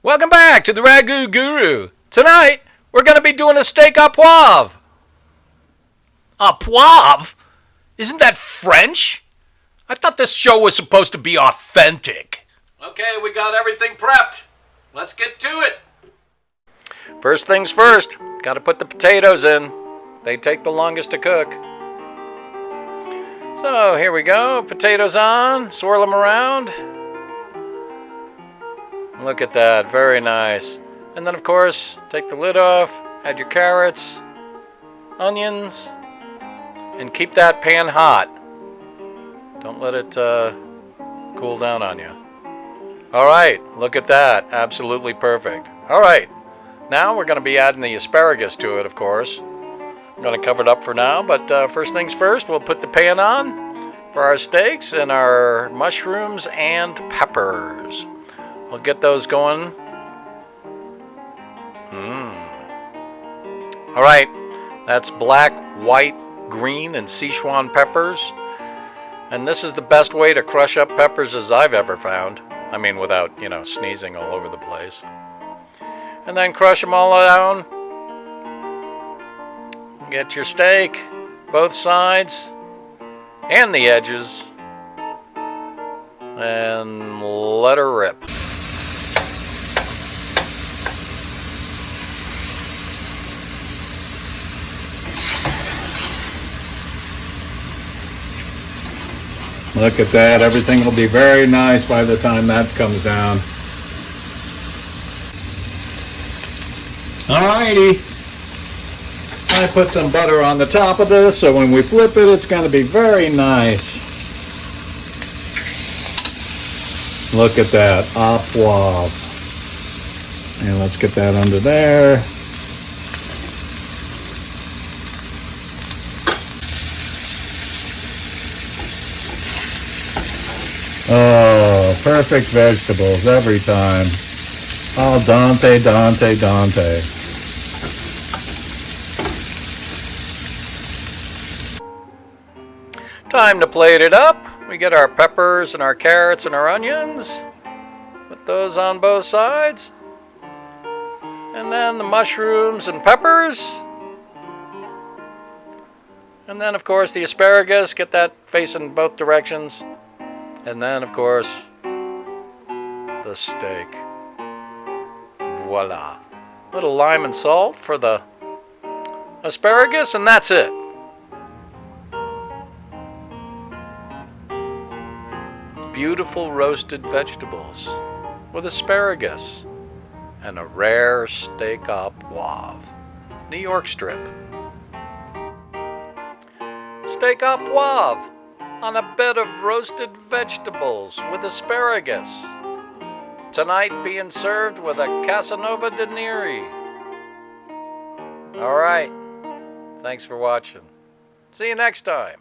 Welcome back to the Ragu Guru. Tonight, we're going to be doing a steak à poivre. À poivre? Isn't that French? I thought this show was supposed to be authentic. Okay, we got everything prepped. Let's get to it. First things first, got to put the potatoes in. They take the longest to cook. So here we go, potatoes on, swirl them around. Look at that, very nice. And then of course, take the lid off, add your carrots, onions, and keep that pan hot. Don't let it cool down on you. Alright, look at that, absolutely perfect. Alright, now we're going to be adding the asparagus to it, of course. I'm going to cover it up for now, but first things first, we'll put the pan on for our steaks and our mushrooms and peppers. We'll get those going. Alright, that's black, white, green, and Sichuan peppers. And this is the best way to crush up peppers as I've ever found. I mean, without, sneezing all over the place. And then crush them all down. Get your steak, both sides, and the edges, and let her rip. Look at that, everything will be very nice by the time that comes down. Alrighty. I put some butter on the top of this, so when we flip it, it's going to be very nice. Look at that, à poivre. And let's get that under there. Oh, perfect vegetables every time. Al dente, dente, dente. Time to plate it up. We get our peppers and our carrots and our onions. Put those on both sides. And then the mushrooms and peppers. And then, of course, the asparagus. Get that facing both directions. And then, of course, the steak. Voila. Little lime and salt for the asparagus, and that's it. Beautiful roasted vegetables with asparagus and a rare steak à poivre. New York strip. Steak à poivre on a bed of roasted vegetables with asparagus. Tonight being served with a Casanova de Neri. Alright, thanks for watching. See you next time.